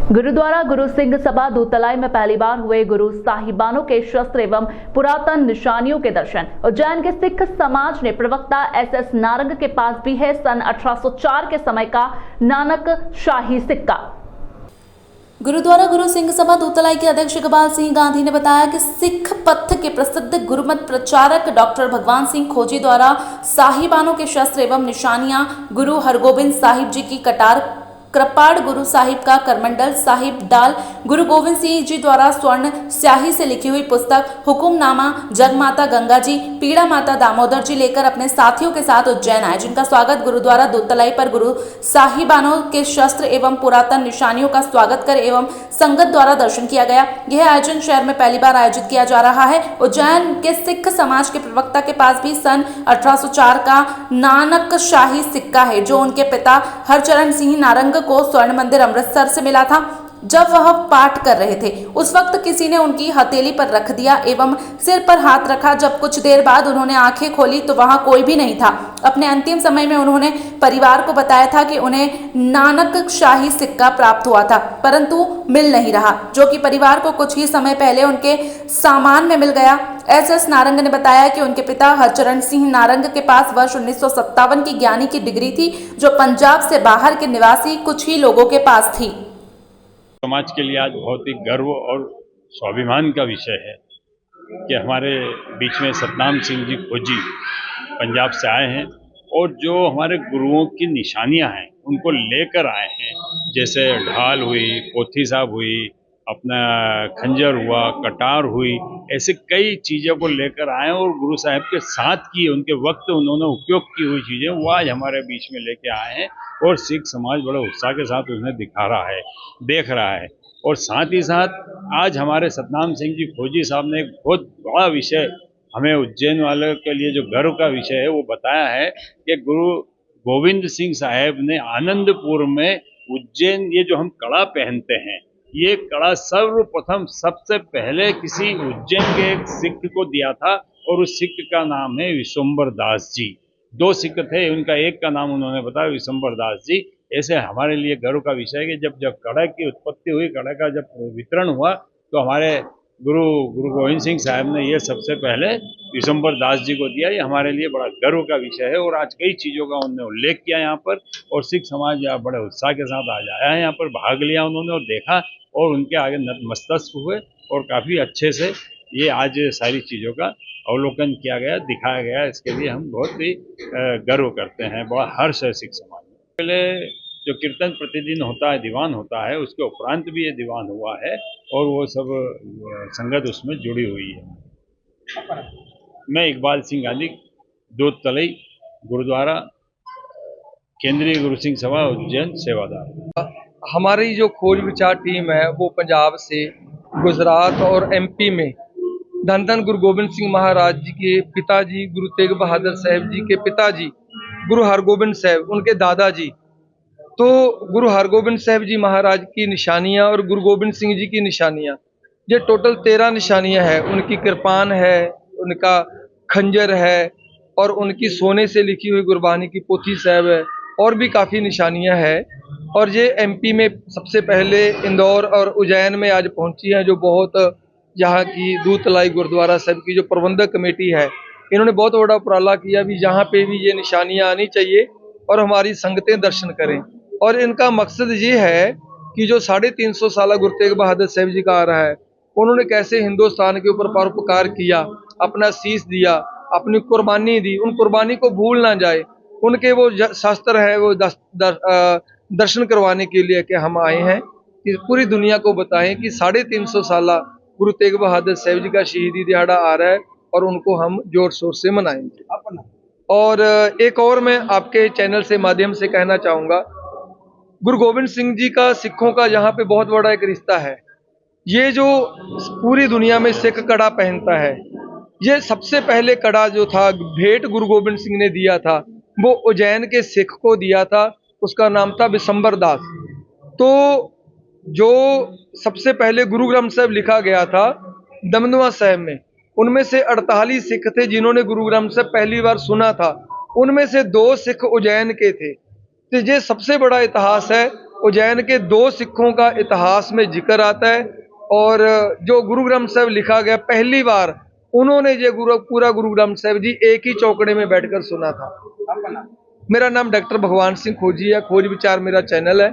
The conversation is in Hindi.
गुरुद्वारा गुरु सिंह सभा दूतलाई में पहली बार हुए गुरु साहिबानों के शस्त्र एवं पुरातन निशानियों के दर्शन। उज्जैन के सिख समाज ने प्रवक्ता एस नारंग के पास भी है सन 1804 के समय का नानक शाही सिक्का। गुरुद्वारा गुरु सिंह सभा दूतलाई के अध्यक्ष इकबाल सिंह गांधी ने बताया कि सिख पंथ के प्रसिद्ध गुरुमत प्रचारक डॉक्टर भगवान सिंह खोजी द्वारा साहिबानों के शस्त्र एवं निशानियां, गुरु हरगोबिंद साहिब जी की कटार, कृपाड़ गुरु साहिब का करमंडल साहिब डाल, गुरु गोविंद सिंह जी द्वारा स्वर्ण स्याही से लिखी हुई पुस्तक हुकुमनामा, जगमाता गंगा जी, पीड़ा माता दामोदर जी लेकर अपने साथियों के साथ उज्जैन आए, जिनका स्वागत गुरुद्वारा दूतलाई पर गुरु साहिबानों के शस्त्र एवं पुरातन निशानियों का स्वागत कर एवं संगत द्वारा दर्शन किया गया। यह आयोजन शहर में पहली बार आयोजित किया जा रहा है। उज्जैन के सिख समाज के प्रवक्ता के पास भी सन 1804 का नानक शाही सिक्का है, जो उनके पिता हरचरण सिंह नारंग को स्वर्ण मंदिर अमृतसर से मिला था। जब वह पाठ कर रहे थे उस वक्त किसी ने उनकी हथेली पर रख दिया एवं सिर पर हाथ रखा। जब कुछ देर बाद उन्होंने आंखें खोली तो वहां कोई भी नहीं था। अपने अंतिम समय में उन्होंने परिवार को बताया था कि उन्हें नानक शाही सिक्का प्राप्त हुआ था, परंतु मिल नहीं रहा, जो कि परिवार को कुछ ही समय पहले उनके सामान में मिल गया। एस नारंग ने बताया कि उनके पिता हरचरण सिंह नारंग के पास वर्ष 1957 की ज्ञानी की डिग्री थी, जो पंजाब से बाहर के निवासी कुछ ही लोगों के पास थी। समाज के लिए आज बहुत ही गर्व और स्वाभिमान का विषय है कि हमारे बीच में सतनाम सिंह जी खोजी पंजाब से आए हैं और जो हमारे गुरुओं की निशानियां हैं उनको लेकर आए हैं। जैसे ढाल हुई, पोथी साहब हुई, अपना खंजर हुआ, कटार हुई, ऐसे कई चीज़ों को लेकर आए और गुरु साहब के साथ की उनके वक्त उन्होंने उपयोग की हुई चीज़ें वो आज हमारे बीच में लेके आए हैं और सिख समाज बड़े उत्साह के साथ उन्हें दिखा रहा है, देख रहा है। और साथ ही साथ आज हमारे सतनाम सिंह जी खोजी साहब ने एक बहुत बड़ा विषय हमें उज्जैन वालों के लिए जो गर्व का विषय है वो बताया है कि गुरु गोविंद सिंह साहब ने आनंदपुर में उज्जैन, ये जो हम कड़ा पहनते हैं, ये कड़ा सर्वप्रथम सबसे पहले किसी उज्जैन के एक सिख को दिया था और उस सिख का नाम है विशंबर दास जी। दो सिख थे, उनका एक का नाम उन्होंने बताया विशंबर दास जी। ऐसे हमारे लिए गर्व का विषय है कि जब कड़ा की उत्पत्ति हुई, कड़ा का जब वितरण हुआ तो हमारे गुरु गोविंद सिंह साहब ने ये सबसे पहले विशंबर दास जी को दिया। ये हमारे लिए बड़ा गर्व का विषय है और आज कई चीज़ों का उन्होंने उल्लेख किया यहाँ पर और सिख समाज यहाँ बड़े उत्साह के साथ आज आया है, यहाँ पर भाग लिया उन्होंने और देखा और उनके आगे नतमस्तक हुए और काफ़ी अच्छे से ये आज सारी चीज़ों का अवलोकन किया गया, दिखाया गया। इसके लिए हम बहुत ही गर्व करते हैं, बड़ा हर्ष है सिख समाज में। पहले जो कीर्तन प्रतिदिन होता है, दीवान होता है, उसके उपरांत भी ये दीवान हुआ है और वो सब संगत उसमें जुड़ी हुई है। मैं इकबाल सिंह गांधी, दूतलाई गुरुद्वारा केंद्रीय गुरु सिंह सभा उज्जैन सेवादार। हमारी जो खोज विचार टीम है वो पंजाब से, गुजरात और एमपी में धन धन गुरु गोबिंद सिंह महाराज जी के पिताजी गुरु तेग बहादुर साहब जी के पिताजी गुरु हरगोबिंद साहब, उनके दादाजी, तो गुरु हरगोबिंद साहब जी महाराज की निशानियां और गुरु गोबिंद सिंह जी की निशानियां, ये टोटल 13 निशानियां हैं। उनकी कृपान है, उनका खंजर है और उनकी सोने से लिखी हुई गुरबानी की पोथी साहब है और भी काफ़ी निशानियां हैं। और ये एमपी में सबसे पहले इंदौर और उज्जैन में आज पहुंची हैं, जो बहुत यहाँ की दूतलाई गुरुद्वारा साहब की जो प्रबंधक कमेटी है, इन्होंने बहुत बड़ा उपराला किया भी जहाँ पे भी ये निशानियाँ आनी चाहिए और हमारी संगतें दर्शन करें। और इनका मकसद ये है कि जो 350 साल गुरु तेग बहादुर साहब जी का आ रहा है, उन्होंने कैसे हिंदुस्तान के ऊपर परोपकार किया, अपना शीश दिया, अपनी कुर्बानी दी, उन कुर्बानी को भूल ना जाए। उनके वो शास्त्र है वो दर्शन करवाने के लिए कि हम आए हैं कि पूरी दुनिया को बताएं कि 350 साल गुरु तेग बहादुर साहब जी का शहीदी दिहाड़ा आ रहा है और उनको हम जोर शोर से मनाएंगे। और एक और मैं आपके चैनल से माध्यम से कहना चाहूँगा, गुरु गोविंद सिंह जी का सिखों का यहाँ पे बहुत बड़ा एक रिश्ता है। ये जो पूरी दुनिया में सिख कड़ा पहनता है, ये सबसे पहले कड़ा जो था भेंट गुरु गोविंद सिंह ने दिया था, वो उज्जैन के सिख को दिया था, उसका नाम था विशंबर दास। तो जो सबसे पहले गुरु ग्रंथ साहब लिखा गया था दमदमा साहब में, उनमें से 48 सिख थे जिन्होंने गुरु ग्रंथ साहब पहली बार सुना था, उनमें से 2 सिख उज्जैन के थे। तो ये सबसे बड़ा इतिहास है उज्जैन के 2 सिखों का इतिहास में जिक्र आता है और जो गुरु ग्रंथ साहिब लिखा गया पहली बार उन्होंने ये पूरा गुरु ग्रंथ साहिब जी एक ही चौकड़े में बैठकर सुना था। मेरा नाम डॉक्टर भगवान सिंह खोजी है। खोज विचार मेरा चैनल है।